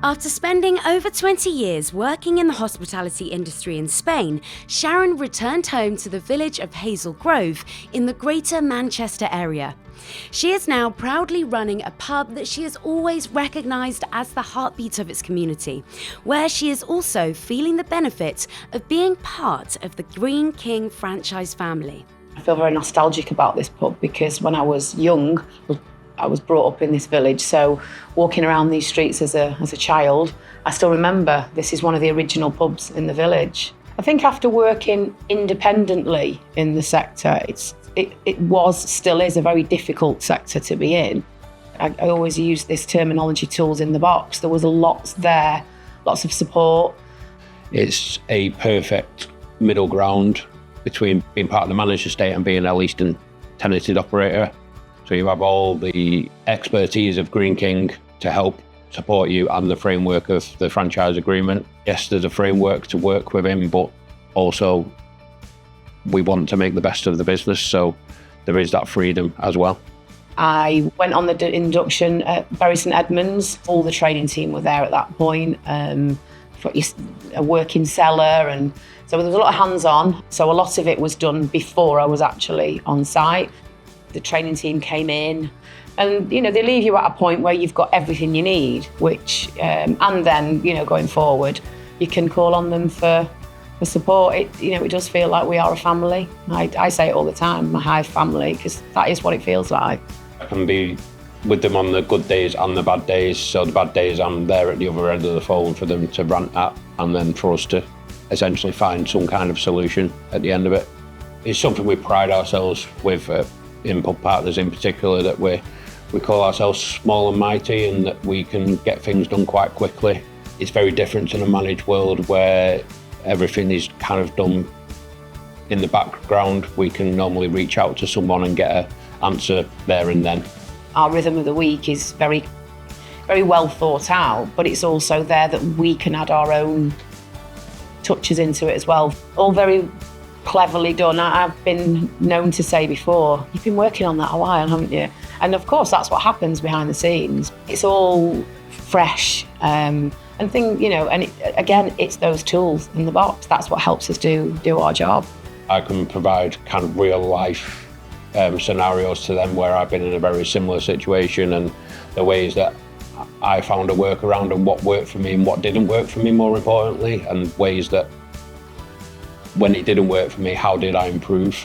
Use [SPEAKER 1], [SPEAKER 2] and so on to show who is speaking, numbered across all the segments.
[SPEAKER 1] After spending over 20 years working in the hospitality industry in Spain, Sharon returned home to the village of Hazel Grove in the Greater Manchester area. She is now proudly running a pub that she has always recognised as the heartbeat of its community, where she is also feeling the benefit of being part of the Greene King franchise family.
[SPEAKER 2] I feel very nostalgic about this pub because when I was young, I was brought up in this village, so walking around these streets as a child, I still remember this is one of the original pubs in the village. I think after working independently in the sector, it still is a very difficult sector to be in. I always use this terminology, tools in the box. There was lots there, lots of support.
[SPEAKER 3] It's a perfect middle ground between being part of the managed estate and being a leased and tenanted operator. So you have all the expertise of Greene King to help support you and the framework of the franchise agreement. Yes, there's a framework to work within, but also we want to make the best of the business, so there is that freedom as well.
[SPEAKER 2] I went on the induction at Bury St Edmunds. All the training team were there at that point. A working cellar, and so there was a lot of hands-on. So a lot of it was done before I was actually on site. The training team came in and, they leave you at a point where you've got everything you need, which, and then, going forward, you can call on them for support. It does feel like we are a family. I say it all the time, my Hive family, because that is what it feels like.
[SPEAKER 3] I can be with them on the good days and the bad days. So the bad days, I'm there at the other end of the phone for them to rant at, and then for us to essentially find some kind of solution at the end of it. It's something we pride ourselves with, in Pub Partners in particular, that we call ourselves small and mighty, and that we can get things done quite quickly. It's very different in a managed world where everything is kind of done in the background. We can normally reach out to someone and get an answer there and then.
[SPEAKER 2] Our rhythm of the week is very, very well thought out, but it's also there that we can add our own touches into it as well. All very cleverly done. I've been known to say before, you've been working on that a while, haven't you? And of course, that's what happens behind the scenes. It's all fresh and again, it's those tools in the box. That's what helps us do our job.
[SPEAKER 3] I can provide kind of real life scenarios to them where I've been in a very similar situation, and the ways that I found a workaround and what worked for me and what didn't work for me, more importantly, and ways that when it didn't work for me, how did I improve?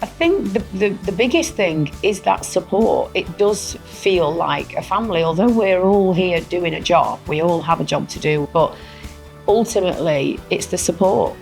[SPEAKER 2] I think the biggest thing is that support. It does feel like a family, although we're all here doing a job. We all have a job to do, but ultimately it's the support.